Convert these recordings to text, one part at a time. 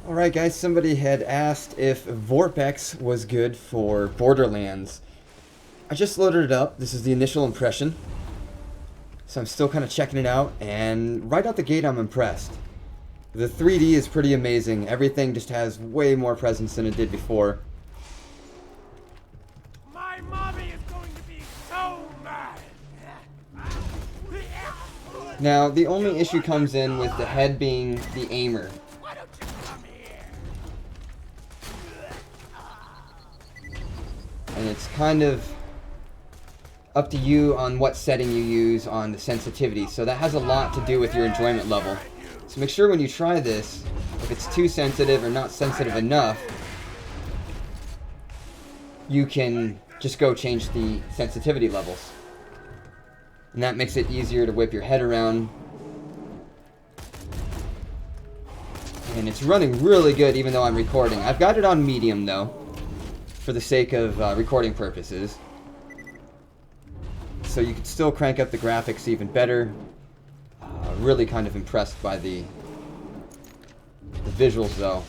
Alright guys, somebody had asked if vorpX was good for Borderlands. I just loaded it up. This is the initial impression. So I'm still kind of checking it out, and right out the gate I'm impressed. The 3D is pretty amazing. Everything just has way more presence than it did before. My mommy is going to be so mad. Now, the only issue comes in with the head being the aimer. Why don't you come here? And it's kind of up to you on what setting you use on the sensitivity. So that has a lot to do with your enjoyment level. So make sure when you try this, if it's too sensitive or not sensitive enough, you can just go change the sensitivity levels. And that makes it easier to whip your head around. And it's running really good even though I'm recording. I've got it on medium though, for the sake of recording purposes. So you can still crank up the graphics even better. Really kind of impressed by the visuals though.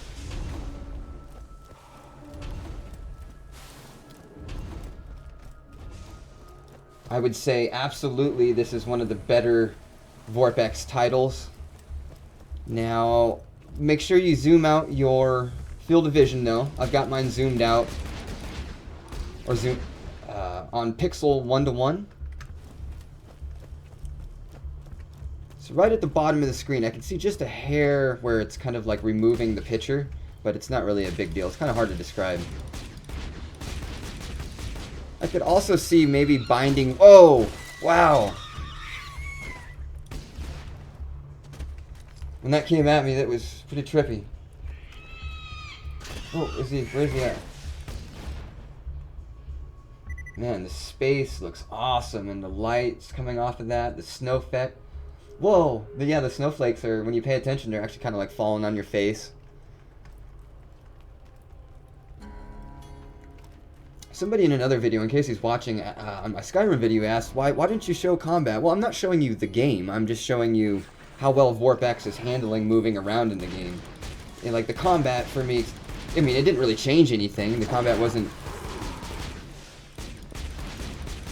I would say absolutely this is one of the better vorpX titles. Now, make sure you zoom out your field of vision though. I've got mine zoomed out, or zoom on pixel 1:1. So right at the bottom of the screen, I can see just a hair where it's kind of like removing the picture, but it's not really a big deal. It's kind of hard to describe. I could also see maybe binding... Oh! Wow! When that came at me, that was pretty trippy. Oh, is he? Where's he at? Man, the space looks awesome, and the lights coming off of that, the snow effect. Whoa! Yeah, the snowflakes are, when you pay attention, they're actually kind of like falling on your face. Somebody in another video, in case he's watching on my Skyrim video, asked, why didn't you show combat? Well, I'm not showing you the game. I'm just showing you how well vorpX is handling moving around in the game. And like the combat for me, I mean, it didn't really change anything. The combat wasn't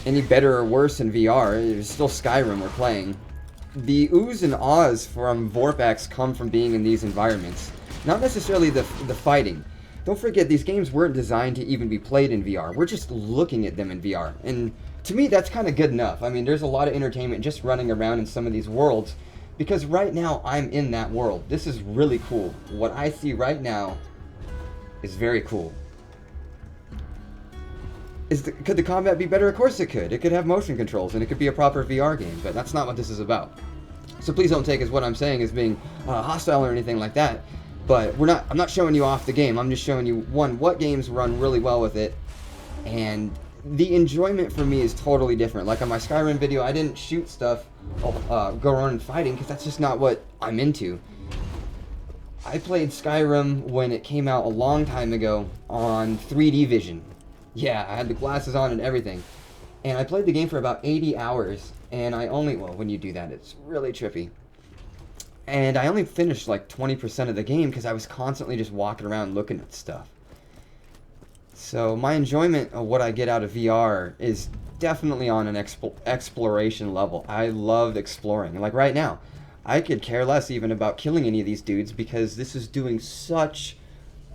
any better or worse in VR. It was still Skyrim we're playing. The oohs and ahs from vorpX come from being in these environments, not necessarily the fighting. Don't forget, these games weren't designed to even be played in VR. We're just looking at them in VR. And to me, that's kind of good enough. I mean, there's a lot of entertainment just running around in some of these worlds, because right now I'm in that world. This is really cool. What I see right now is very cool. Could the combat be better? Of course it could. It could have motion controls, and it could be a proper VR game, but that's not what this is about. So please don't take as what I'm saying as being hostile or anything like that. But I'm not showing you off the game. I'm just showing you, one, what games run really well with it, and the enjoyment for me is totally different. Like on my Skyrim video, I didn't shoot stuff, go around fighting, because that's just not what I'm into. I played Skyrim when it came out a long time ago on 3D vision. Yeah, I had the glasses on and everything. And I played the game for about 80 hours, and I only, well, when you do that, it's really trippy. And I only finished like 20% of the game because I was constantly just walking around looking at stuff. So my enjoyment of what I get out of VR is definitely on an exploration level. I love exploring. Like right now, I could care less even about killing any of these dudes because this is doing such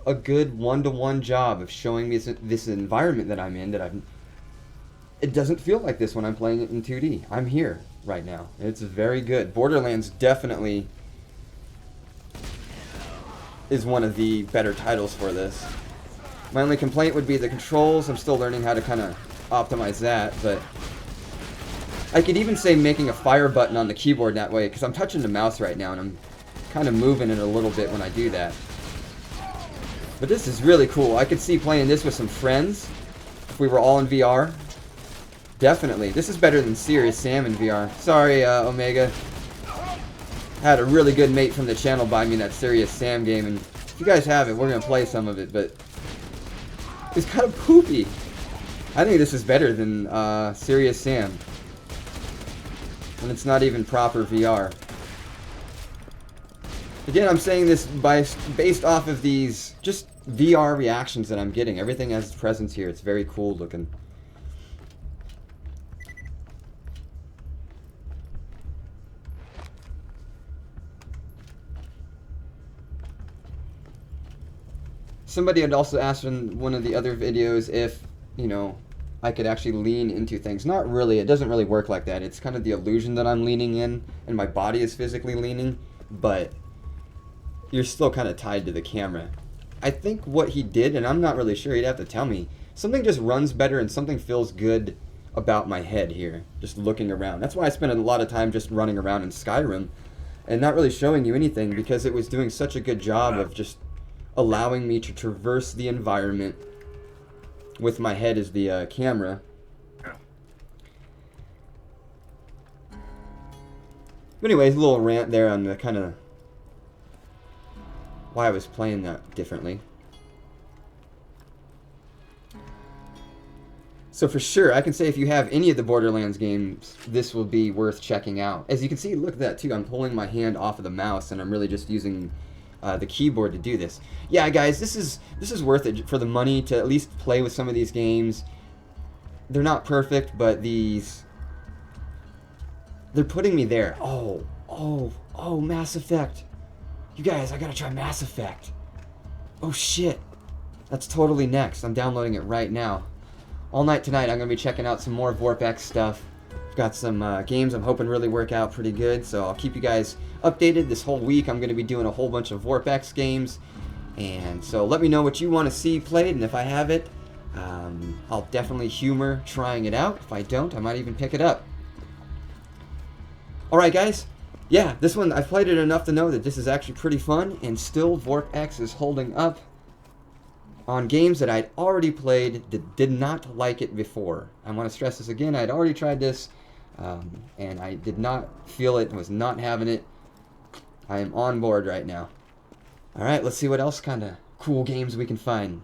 a good one-to-one job of showing me this environment that I'm in that it doesn't feel like this when I'm playing it in 2D. I'm here right now. It's very good. Borderlands definitely is one of the better titles for this. My only complaint would be the controls. I'm still learning how to kind of optimize that, but I could even say making a fire button on the keyboard that way, because I'm touching the mouse right now and I'm kind of moving it a little bit when I do that. But this is really cool. I could see playing this with some friends if we were all in VR. Definitely. This is better than Serious Sam in VR. Sorry, Omega. Had a really good mate from the channel buy me that Serious Sam game, and if you guys have it, we're going to play some of it, but it's kind of poopy. I think this is better than Serious Sam. And it's not even proper VR. Again, I'm saying this based off of these just VR reactions that I'm getting. Everything has its presence here. It's very cool looking. Somebody had also asked in one of the other videos if, you know, I could actually lean into things. Not really. It doesn't really work like that. It's kind of the illusion that I'm leaning in and my body is physically leaning, but you're still kind of tied to the camera. I think what he did, and I'm not really sure, he'd have to tell me, something just runs better and something feels good about my head here, just looking around. That's why I spent a lot of time just running around in Skyrim and not really showing you anything, because it was doing such a good job of just allowing me to traverse the environment with my head as the camera. But anyways, a little rant there on the kind of why I was playing that differently. So for sure, I can say if you have any of the Borderlands games, this will be worth checking out. As you can see, look at that too. I'm pulling my hand off of the mouse, and I'm really just using the keyboard to do this. Yeah, guys, this is worth it for the money to at least play with some of these games. They're not perfect, but they're putting me there. Oh, Mass Effect. You guys, I gotta try Mass Effect. Oh shit. That's totally next. I'm downloading it right now. All night tonight, I'm gonna be checking out some more vorpX stuff. I've got some games I'm hoping really work out pretty good, so I'll keep you guys updated. This whole week, I'm gonna be doing a whole bunch of vorpX games. And so let me know what you want to see played, and if I have it, I'll definitely humor trying it out. If I don't, I might even pick it up. Alright guys, yeah, this one, I've played it enough to know that this is actually pretty fun, and still vorpX is holding up on games that I'd already played that did not like it before. I want to stress this again, I'd already tried this, and I did not feel it, was not having it. I am on board right now. Alright, let's see what else kind of cool games we can find.